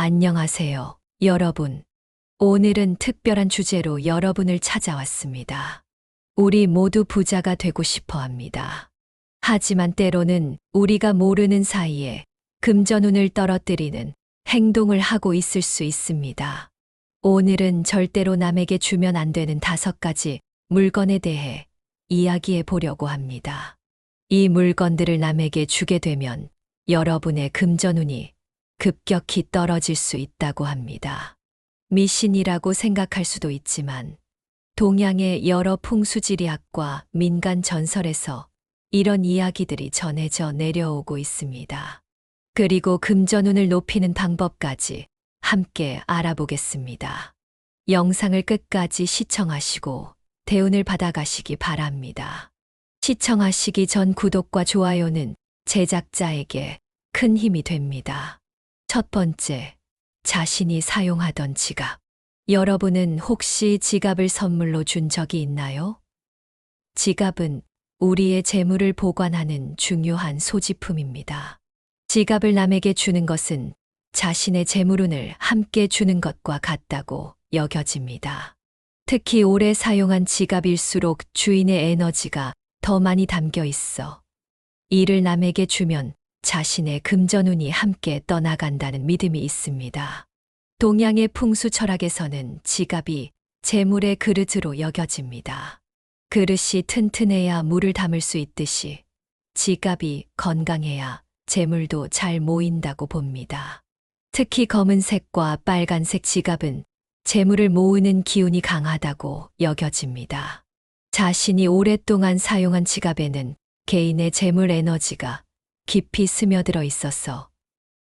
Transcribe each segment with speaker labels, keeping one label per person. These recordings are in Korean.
Speaker 1: 안녕하세요, 여러분. 오늘은 특별한 주제로 여러분을 찾아왔습니다. 우리 모두 부자가 되고 싶어 합니다. 하지만 때로는 우리가 모르는 사이에 금전운을 떨어뜨리는 행동을 하고 있을 수 있습니다. 오늘은 절대로 남에게 주면 안 되는 5가지 물건에 대해 이야기해 보려고 합니다. 이 물건들을 남에게 주게 되면 여러분의 금전운이 급격히 떨어질 수 있다고 합니다. 미신이라고 생각할 수도 있지만 동양의 여러 풍수지리학과 민간 전설에서 이런 이야기들이 전해져 내려오고 있습니다. 그리고 금전운을 높이는 방법까지 함께 알아보겠습니다. 영상을 끝까지 시청하시고 대운을 받아가시기 바랍니다. 시청하시기 전 구독과 좋아요는 제작자에게 큰 힘이 됩니다. 첫 번째, 자신이 사용하던 지갑. 여러분은 혹시 지갑을 선물로 준 적이 있나요? 지갑은 우리의 재물을 보관하는 중요한 소지품입니다. 지갑을 남에게 주는 것은 자신의 재물운을 함께 주는 것과 같다고 여겨집니다. 특히 오래 사용한 지갑일수록 주인의 에너지가 더 많이 담겨 있어 이를 남에게 주면 자신의 금전운이 함께 떠나간다는 믿음이 있습니다. 동양의 풍수 철학에서는 지갑이 재물의 그릇으로 여겨집니다. 그릇이 튼튼해야 물을 담을 수 있듯이 지갑이 건강해야 재물도 잘 모인다고 봅니다. 특히 검은색과 빨간색 지갑은 재물을 모으는 기운이 강하다고 여겨집니다. 자신이 오랫동안 사용한 지갑에는 개인의 재물 에너지가 깊이 스며들어 있어서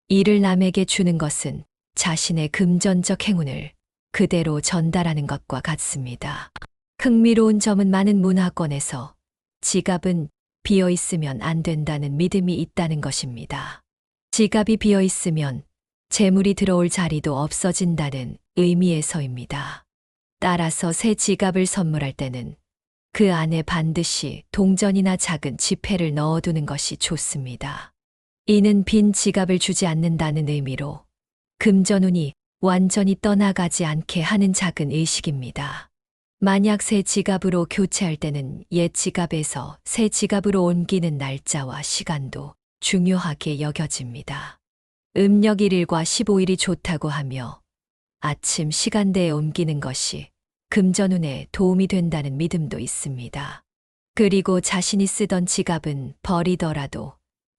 Speaker 1: 이를 남에게 주는 것은 자신의 금전적 행운을 그대로 전달하는 것과 같습니다. 흥미로운 점은 많은 문화권에서 지갑은 비어 있으면 안 된다는 믿음이 있다는 것입니다. 지갑이 비어 있으면 재물이 들어올 자리도 없어진다는 의미에서입니다. 따라서 새 지갑을 선물할 때는 그 안에 반드시 동전이나 작은 지폐를 넣어두는 것이 좋습니다. 이는 빈 지갑을 주지 않는다는 의미로 금전운이 완전히 떠나가지 않게 하는 작은 의식입니다. 만약 새 지갑으로 교체할 때는 옛 지갑에서 새 지갑으로 옮기는 날짜와 시간도 중요하게 여겨집니다. 음력 1일과 15일이 좋다고 하며 아침 시간대에 옮기는 것이 금전운에 도움이 된다는 믿음도 있습니다. 그리고 자신이 쓰던 지갑은 버리더라도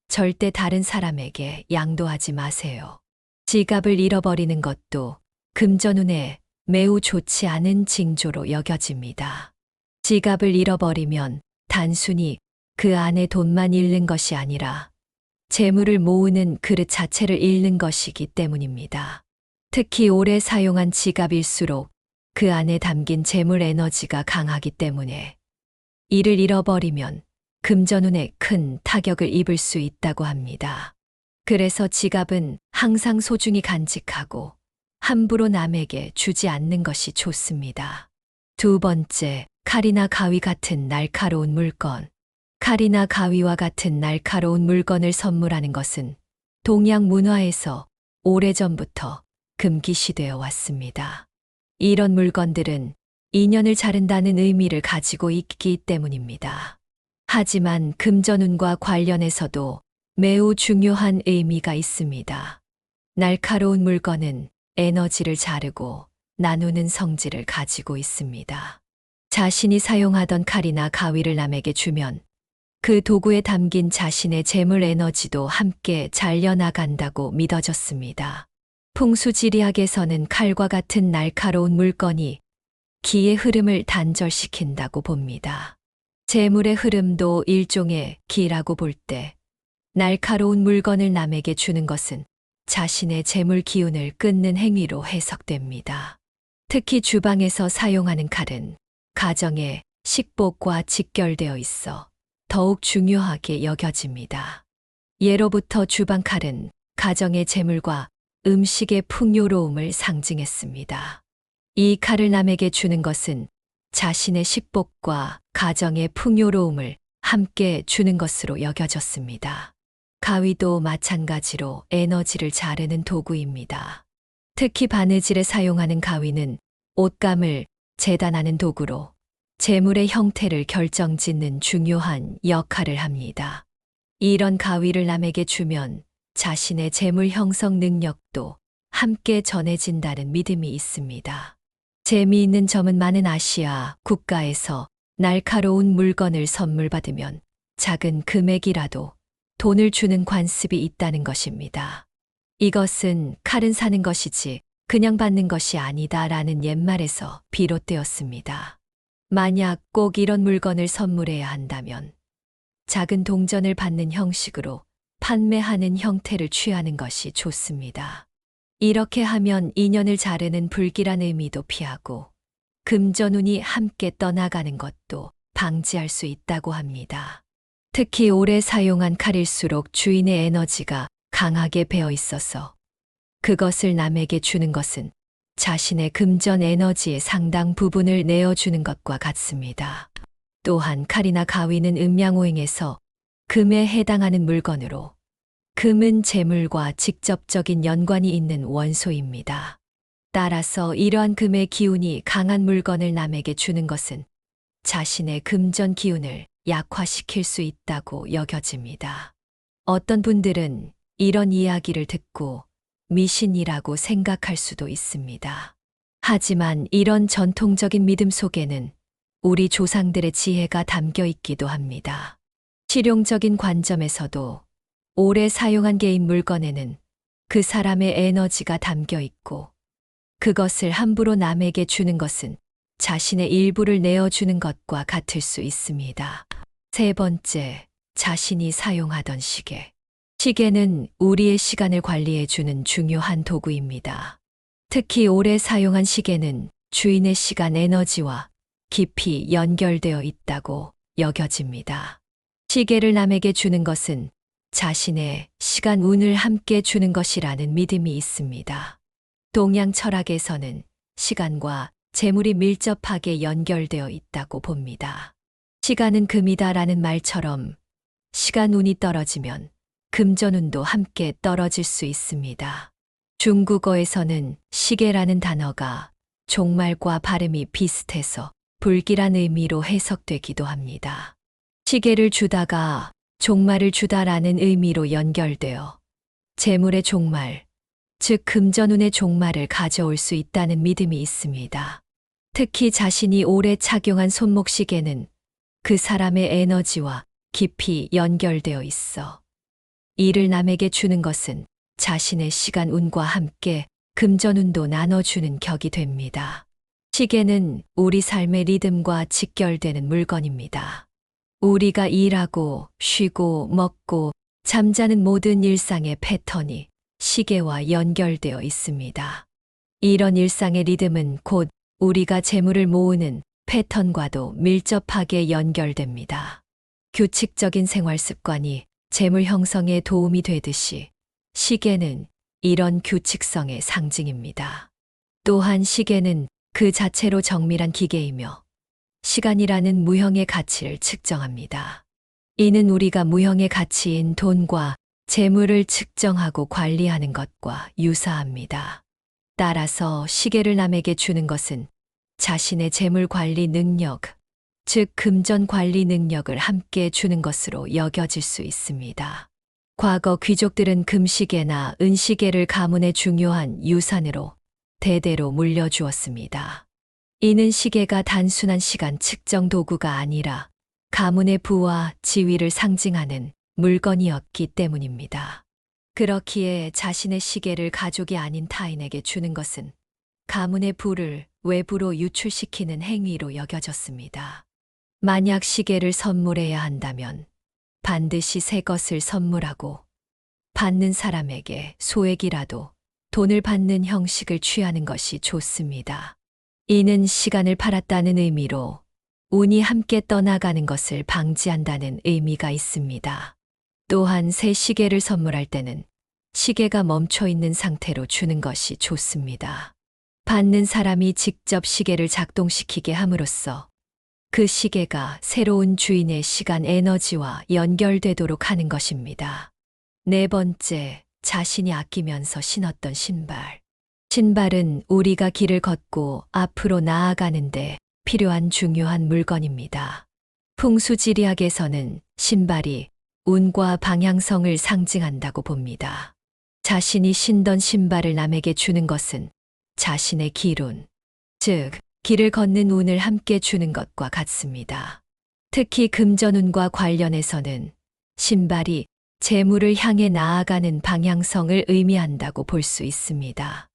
Speaker 1: 절대 다른 사람에게 양도하지 마세요. 지갑을 잃어버리는 것도 금전운에 매우 좋지 않은 징조로 여겨집니다. 지갑을 잃어버리면 단순히 그 안에 돈만 잃는 것이 아니라 재물을 모으는 그릇 자체를 잃는 것이기 때문입니다. 특히 오래 사용한 지갑일수록 그 안에 담긴 재물 에너지가 강하기 때문에 이를 잃어버리면 금전운에 큰 타격을 입을 수 있다고 합니다. 그래서 지갑은 항상 소중히 간직하고 함부로 남에게 주지 않는 것이 좋습니다. 두 번째, 칼이나 가위 같은 날카로운 물건. 칼이나 가위와 같은 날카로운 물건을 선물하는 것은 동양 문화에서 오래전부터 금기시되어 왔습니다. 이런 물건들은 인연을 자른다는 의미를 가지고 있기 때문입니다. 하지만 금전운과 관련해서도 매우 중요한 의미가 있습니다. 날카로운 물건은 에너지를 자르고 나누는 성질을 가지고 있습니다. 자신이 사용하던 칼이나 가위를 남에게 주면 그 도구에 담긴 자신의 재물 에너지도 함께 잘려나간다고 믿어졌습니다. 풍수지리학에서는 칼과 같은 날카로운 물건이 기의 흐름을 단절시킨다고 봅니다. 재물의 흐름도 일종의 기라고 볼 때 날카로운 물건을 남에게 주는 것은 자신의 재물 기운을 끊는 행위로 해석됩니다. 특히 주방에서 사용하는 칼은 가정의 식복과 직결되어 있어 더욱 중요하게 여겨집니다. 예로부터 주방칼은 가정의 재물과 음식의 풍요로움을 상징했습니다. 이 칼을 남에게 주는 것은 자신의 식복과 가정의 풍요로움을 함께 주는 것으로 여겨졌습니다. 가위도 마찬가지로 에너지를 자르는 도구입니다. 특히 바느질에 사용하는 가위는 옷감을 재단하는 도구로 재물의 형태를 결정짓는 중요한 역할을 합니다. 이런 가위를 남에게 주면 자신의 재물 형성 능력도 함께 전해진다는 믿음이 있습니다. 재미있는 점은 많은 아시아 국가에서 날카로운 물건을 선물 받으면 작은 금액이라도 돈을 주는 관습이 있다는 것입니다. 이것은 칼은 사는 것이지 그냥 받는 것이 아니다라는 옛말에서 비롯되었습니다. 만약 꼭 이런 물건을 선물해야 한다면 작은 동전을 받는 형식으로 판매하는 형태를 취하는 것이 좋습니다. 이렇게 하면 인연을 자르는 불길한 의미도 피하고 금전운이 함께 떠나가는 것도 방지할 수 있다고 합니다. 특히 오래 사용한 칼일수록 주인의 에너지가 강하게 배어 있어서 그것을 남에게 주는 것은 자신의 금전 에너지의 상당 부분을 내어주는 것과 같습니다. 또한 칼이나 가위는 음양오행에서 금에 해당하는 물건으로 금은 재물과 직접적인 연관이 있는 원소입니다. 따라서 이러한 금의 기운이 강한 물건을 남에게 주는 것은 자신의 금전 기운을 약화시킬 수 있다고 여겨집니다. 어떤 분들은 이런 이야기를 듣고 미신이라고 생각할 수도 있습니다. 하지만 이런 전통적인 믿음 속에는 우리 조상들의 지혜가 담겨 있기도 합니다. 실용적인 관점에서도 오래 사용한 개인 물건에는 그 사람의 에너지가 담겨 있고 그것을 함부로 남에게 주는 것은 자신의 일부를 내어주는 것과 같을 수 있습니다. 세 번째, 자신이 사용하던 시계. 시계는 우리의 시간을 관리해주는 중요한 도구입니다. 특히 오래 사용한 시계는 주인의 시간 에너지와 깊이 연결되어 있다고 여겨집니다. 시계를 남에게 주는 것은 자신의 시간 운을 함께 주는 것이라는 믿음이 있습니다. 동양 철학에서는 시간과 재물이 밀접하게 연결되어 있다고 봅니다. 시간은 금이다라는 말처럼 시간 운이 떨어지면 금전운도 함께 떨어질 수 있습니다. 중국어에서는 시계라는 단어가 종말과 발음이 비슷해서 불길한 의미로 해석되기도 합니다. 시계를 주다가 종말을 주다라는 의미로 연결되어 재물의 종말, 즉 금전운의 종말을 가져올 수 있다는 믿음이 있습니다. 특히 자신이 오래 착용한 손목시계는 그 사람의 에너지와 깊이 연결되어 있어 이를 남에게 주는 것은 자신의 시간 운과 함께 금전운도 나눠주는 격이 됩니다. 시계는 우리 삶의 리듬과 직결되는 물건입니다. 우리가 일하고 쉬고 먹고 잠자는 모든 일상의 패턴이 시계와 연결되어 있습니다. 이런 일상의 리듬은 곧 우리가 재물을 모으는 패턴과도 밀접하게 연결됩니다. 규칙적인 생활 습관이 재물 형성에 도움이 되듯이 시계는 이런 규칙성의 상징입니다. 또한 시계는 그 자체로 정밀한 기계이며 시간이라는 무형의 가치를 측정합니다. 이는 우리가 무형의 가치인 돈과 재물을 측정하고 관리하는 것과 유사합니다. 따라서 시계를 남에게 주는 것은 자신의 재물 관리 능력, 즉 금전 관리 능력을 함께 주는 것으로 여겨질 수 있습니다. 과거 귀족들은 금시계나 은시계를 가문의 중요한 유산으로 대대로 물려주었습니다. 이는 시계가 단순한 시간 측정 도구가 아니라 가문의 부와 지위를 상징하는 물건이었기 때문입니다. 그렇기에 자신의 시계를 가족이 아닌 타인에게 주는 것은 가문의 부를 외부로 유출시키는 행위로 여겨졌습니다. 만약 시계를 선물해야 한다면 반드시 새 것을 선물하고 받는 사람에게 소액이라도 돈을 받는 형식을 취하는 것이 좋습니다. 이는 시간을 팔았다는 의미로 운이 함께 떠나가는 것을 방지한다는 의미가 있습니다. 또한 새 시계를 선물할 때는 시계가 멈춰 있는 상태로 주는 것이 좋습니다. 받는 사람이 직접 시계를 작동시키게 함으로써 그 시계가 새로운 주인의 시간 에너지와 연결되도록 하는 것입니다. 네 번째, 자신이 아끼면서 신었던 신발. 신발은 우리가 길을 걷고 앞으로 나아가는데 필요한 중요한 물건입니다. 풍수지리학에서는 신발이 운과 방향성을 상징한다고 봅니다. 자신이 신던 신발을 남에게 주는 것은 자신의 길운, 즉, 길을 걷는 운을 함께 주는 것과 같습니다. 특히 금전운과 관련해서는 신발이 재물을 향해 나아가는 방향성을 의미한다고 볼 수 있습니다.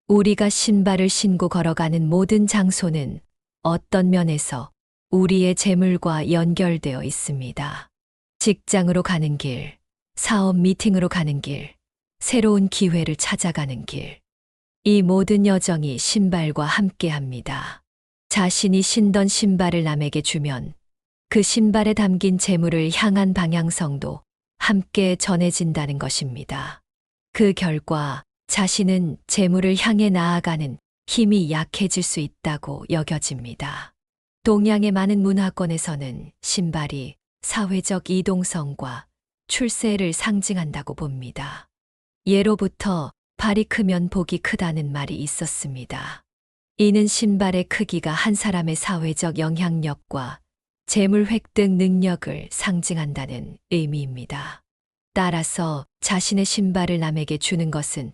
Speaker 1: 우리가 신발을 신고 걸어가는 모든 장소는 어떤 면에서 우리의 재물과 연결되어 있습니다. 직장으로 가는 길, 사업 미팅으로 가는 길, 새로운 기회를 찾아가는 길. 이 모든 여정이 신발과 함께 합니다. 자신이 신던 신발을 남에게 주면 그 신발에 담긴 재물을 향한 방향성도 함께 전해진다는 것입니다. 그 결과 자신은 재물을 향해 나아가는 힘이 약해질 수 있다고 여겨집니다. 동양의 많은 문화권에서는 신발이 사회적 이동성과 출세를 상징한다고 봅니다. 예로부터 발이 크면 복이 크다는 말이 있었습니다. 이는 신발의 크기가 한 사람의 사회적 영향력과 재물 획득 능력을 상징한다는 의미입니다. 따라서 자신의 신발을 남에게 주는 것은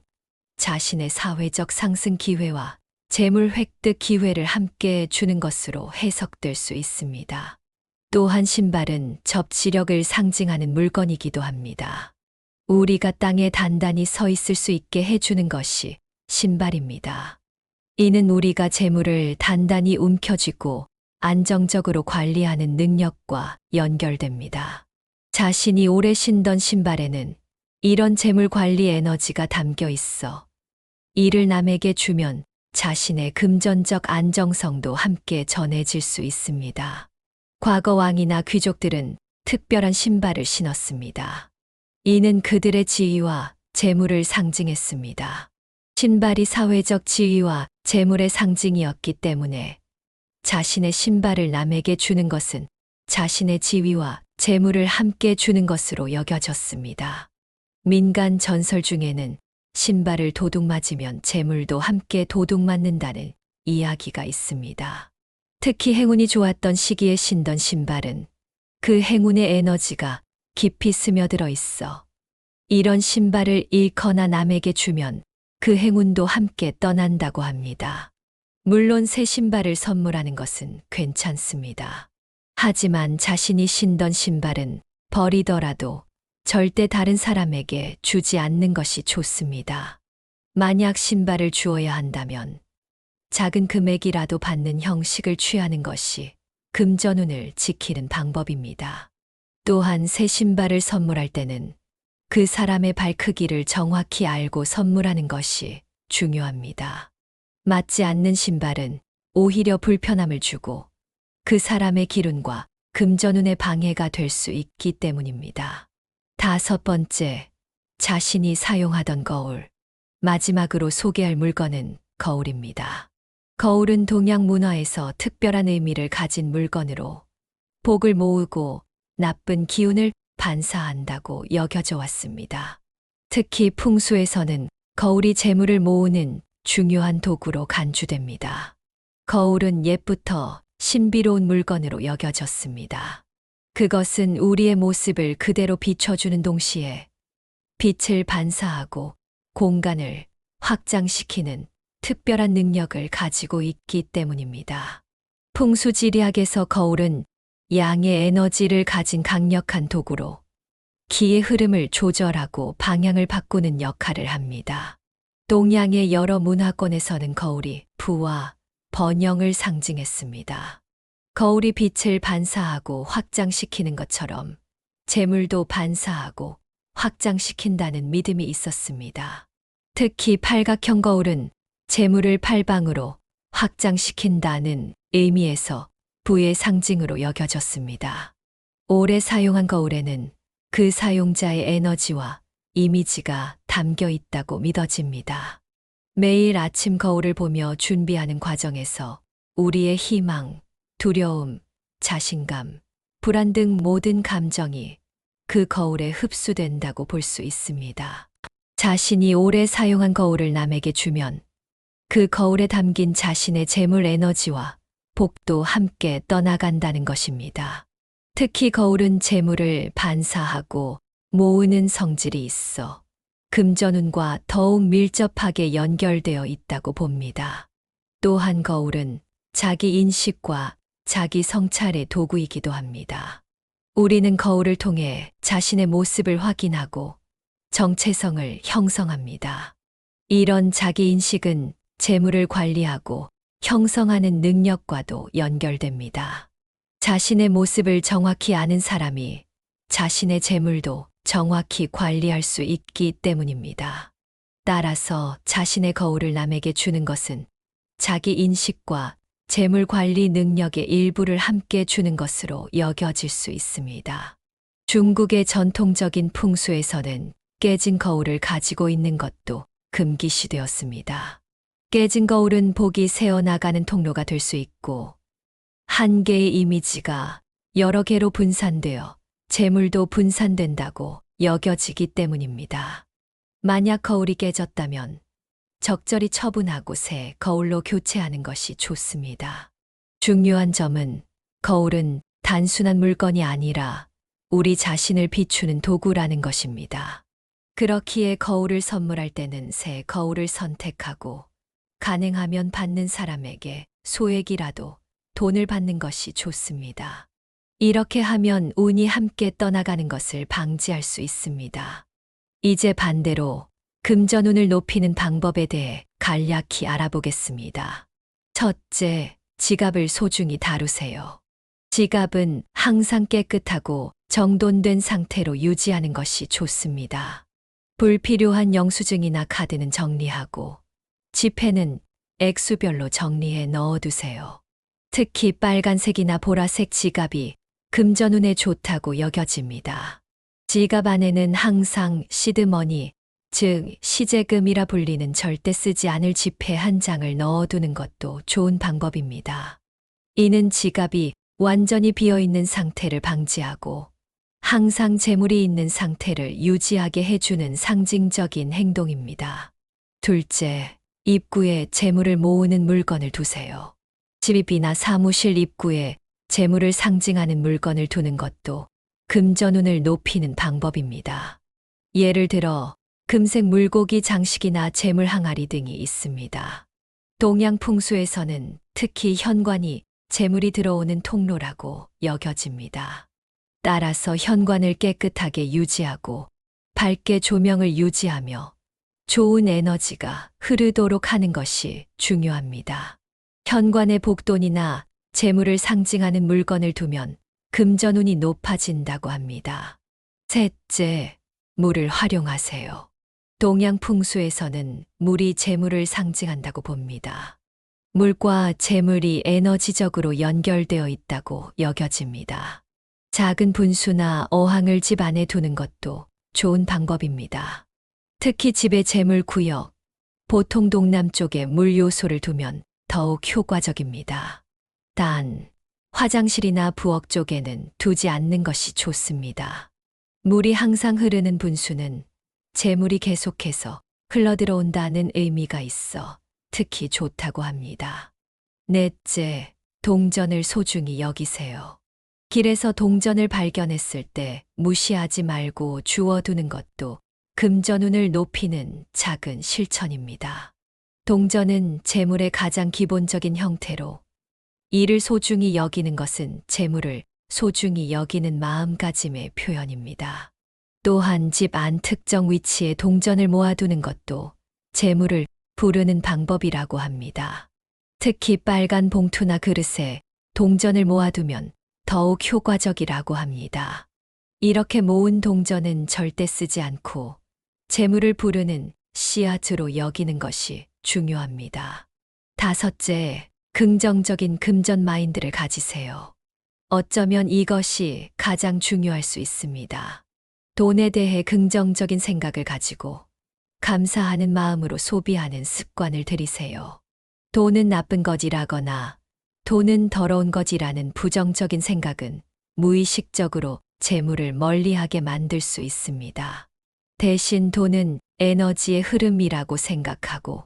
Speaker 1: 자신의 사회적 상승 기회와 재물 획득 기회를 함께 주는 것으로 해석될 수 있습니다. 또한 신발은 접지력을 상징하는 물건이기도 합니다. 우리가 땅에 단단히 서 있을 수 있게 해주는 것이 신발입니다. 이는 우리가 재물을 단단히 움켜쥐고 안정적으로 관리하는 능력과 연결됩니다. 자신이 오래 신던 신발에는 이런 재물 관리 에너지가 담겨 있어 이를 남에게 주면 자신의 금전적 안정성도 함께 전해질 수 있습니다. 과거 왕이나 귀족들은 특별한 신발을 신었습니다. 이는 그들의 지위와 재물을 상징했습니다. 신발이 사회적 지위와 재물의 상징이었기 때문에 자신의 신발을 남에게 주는 것은 자신의 지위와 재물을 함께 주는 것으로 여겨졌습니다. 민간 전설 중에는 신발을 도둑 맞으면 재물도 함께 도둑 맞는다는 이야기가 있습니다. 특히 행운이 좋았던 시기에 신던 신발은 그 행운의 에너지가 깊이 스며들어 있어 이런 신발을 잃거나 남에게 주면 그 행운도 함께 떠난다고 합니다. 물론 새 신발을 선물하는 것은 괜찮습니다. 하지만 자신이 신던 신발은 버리더라도 절대 다른 사람에게 주지 않는 것이 좋습니다. 만약 신발을 주어야 한다면 작은 금액이라도 받는 형식을 취하는 것이 금전운을 지키는 방법입니다. 또한 새 신발을 선물할 때는 그 사람의 발 크기를 정확히 알고 선물하는 것이 중요합니다. 맞지 않는 신발은 오히려 불편함을 주고 그 사람의 기운과 금전운의 방해가 될 수 있기 때문입니다. 5번째, 자신이 사용하던 거울. 마지막으로 소개할 물건은 거울입니다. 거울은 동양 문화에서 특별한 의미를 가진 물건으로 복을 모으고 나쁜 기운을 반사한다고 여겨져 왔습니다. 특히 풍수에서는 거울이 재물을 모으는 중요한 도구로 간주됩니다. 거울은 옛부터 신비로운 물건으로 여겨졌습니다. 그것은 우리의 모습을 그대로 비춰주는 동시에 빛을 반사하고 공간을 확장시키는 특별한 능력을 가지고 있기 때문입니다. 풍수지리학에서 거울은 양의 에너지를 가진 강력한 도구로 기의 흐름을 조절하고 방향을 바꾸는 역할을 합니다. 동양의 여러 문화권에서는 거울이 부와 번영을 상징했습니다. 거울이 빛을 반사하고 확장시키는 것처럼 재물도 반사하고 확장시킨다는 믿음이 있었습니다. 특히 팔각형 거울은 재물을 팔방으로 확장시킨다는 의미에서 부의 상징으로 여겨졌습니다. 오래 사용한 거울에는 그 사용자의 에너지와 이미지가 담겨 있다고 믿어집니다. 매일 아침 거울을 보며 준비하는 과정에서 우리의 희망, 두려움, 자신감, 불안 등 모든 감정이 그 거울에 흡수된다고 볼 수 있습니다. 자신이 오래 사용한 거울을 남에게 주면 그 거울에 담긴 자신의 재물 에너지와 복도 함께 떠나간다는 것입니다. 특히 거울은 재물을 반사하고 모으는 성질이 있어 금전운과 더욱 밀접하게 연결되어 있다고 봅니다. 또한 거울은 자기 인식과 자기 성찰의 도구이기도 합니다. 우리는 거울을 통해 자신의 모습을 확인하고 정체성을 형성합니다. 이런 자기 인식은 재물을 관리하고 형성하는 능력과도 연결됩니다. 자신의 모습을 정확히 아는 사람이 자신의 재물도 정확히 관리할 수 있기 때문입니다. 따라서 자신의 거울을 남에게 주는 것은 자기 인식과 재물 관리 능력의 일부를 함께 주는 것으로 여겨질 수 있습니다. 중국의 전통적인 풍수에서는 깨진 거울을 가지고 있는 것도 금기시되었습니다. 깨진 거울은 복이 새어나가는 통로가 될 수 있고 한 개의 이미지가 여러 개로 분산되어 재물도 분산된다고 여겨지기 때문입니다. 만약 거울이 깨졌다면 적절히 처분하고 새 거울로 교체하는 것이 좋습니다. 중요한 점은 거울은 단순한 물건이 아니라 우리 자신을 비추는 도구라는 것입니다. 그렇기에 거울을 선물할 때는 새 거울을 선택하고 가능하면 받는 사람에게 소액이라도 돈을 받는 것이 좋습니다. 이렇게 하면 운이 함께 떠나가는 것을 방지할 수 있습니다. 이제 반대로 금전운을 높이는 방법에 대해 간략히 알아보겠습니다. 첫째, 지갑을 소중히 다루세요. 지갑은 항상 깨끗하고 정돈된 상태로 유지하는 것이 좋습니다. 불필요한 영수증이나 카드는 정리하고 지폐는 액수별로 정리해 넣어두세요. 특히 빨간색이나 보라색 지갑이 금전운에 좋다고 여겨집니다. 지갑 안에는 항상 시드머니, 즉 시제금이라 불리는 절대 쓰지 않을 지폐 한 장을 넣어두는 것도 좋은 방법입니다. 이는 지갑이 완전히 비어있는 상태를 방지하고 항상 재물이 있는 상태를 유지하게 해주는 상징적인 행동입니다. 둘째, 입구에 재물을 모으는 물건을 두세요. 집이나 사무실 입구에 재물을 상징하는 물건을 두는 것도 금전운을 높이는 방법입니다. 예를 들어 금색 물고기 장식이나 재물 항아리 등이 있습니다. 동양 풍수에서는 특히 현관이 재물이 들어오는 통로라고 여겨집니다. 따라서 현관을 깨끗하게 유지하고 밝게 조명을 유지하며 좋은 에너지가 흐르도록 하는 것이 중요합니다. 현관에 복돈이나 재물을 상징하는 물건을 두면 금전운이 높아진다고 합니다. 셋째, 물을 활용하세요. 동양 풍수에서는 물이 재물을 상징한다고 봅니다. 물과 재물이 에너지적으로 연결되어 있다고 여겨집니다. 작은 분수나 어항을 집 안에 두는 것도 좋은 방법입니다. 특히 집의 재물 구역, 보통 동남쪽에 물 요소를 두면 더욱 효과적입니다. 단, 화장실이나 부엌 쪽에는 두지 않는 것이 좋습니다. 물이 항상 흐르는 분수는 재물이 계속해서 흘러들어온다는 의미가 있어 특히 좋다고 합니다. 넷째, 동전을 소중히 여기세요. 길에서 동전을 발견했을 때 무시하지 말고 주워두는 것도 금전운을 높이는 작은 실천입니다. 동전은 재물의 가장 기본적인 형태로 이를 소중히 여기는 것은 재물을 소중히 여기는 마음가짐의 표현입니다. 또한 집 안 특정 위치에 동전을 모아두는 것도 재물을 부르는 방법이라고 합니다. 특히 빨간 봉투나 그릇에 동전을 모아두면 더욱 효과적이라고 합니다. 이렇게 모은 동전은 절대 쓰지 않고 재물을 부르는 씨앗으로 여기는 것이 중요합니다. 다섯째, 긍정적인 금전 마인드를 가지세요. 어쩌면 이것이 가장 중요할 수 있습니다. 돈에 대해 긍정적인 생각을 가지고 감사하는 마음으로 소비하는 습관을 들이세요. 돈은 나쁜 것이라거나 돈은 더러운 것이라는 부정적인 생각은 무의식적으로 재물을 멀리하게 만들 수 있습니다. 대신 돈은 에너지의 흐름이라고 생각하고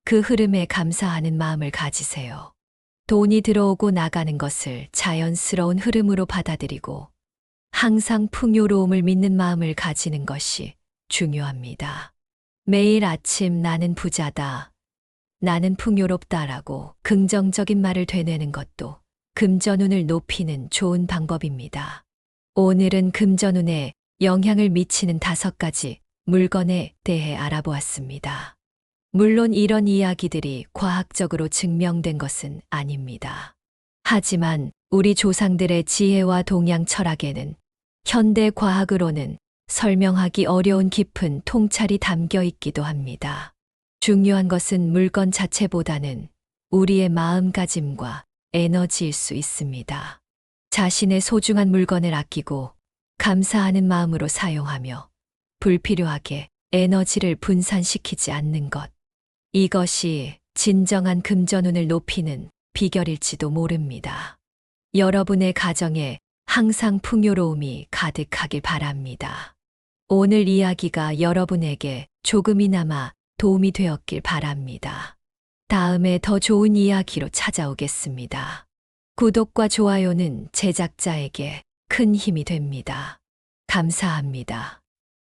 Speaker 1: 그 흐름에 감사하는 마음을 가지세요. 돈이 들어오고 나가는 것을 자연스러운 흐름으로 받아들이고 항상 풍요로움을 믿는 마음을 가지는 것이 중요합니다. 매일 아침 나는 부자다, 나는 풍요롭다라고 긍정적인 말을 되뇌는 것도 금전운을 높이는 좋은 방법입니다. 오늘은 금전운에 영향을 미치는 5가지 물건에 대해 알아보았습니다. 물론 이런 이야기들이 과학적으로 증명된 것은 아닙니다. 하지만 우리 조상들의 지혜와 동양 철학에는 현대 과학으로는 설명하기 어려운 깊은 통찰이 담겨 있기도 합니다. 중요한 것은 물건 자체보다는 우리의 마음가짐과 에너지일 수 있습니다. 자신의 소중한 물건을 아끼고 감사하는 마음으로 사용하며 불필요하게 에너지를 분산시키지 않는 것. 이것이 진정한 금전운을 높이는 비결일지도 모릅니다. 여러분의 가정에 항상 풍요로움이 가득하길 바랍니다. 오늘 이야기가 여러분에게 조금이나마 도움이 되었길 바랍니다. 다음에 더 좋은 이야기로 찾아오겠습니다. 구독과 좋아요는 제작자에게 큰 힘이 됩니다. 감사합니다.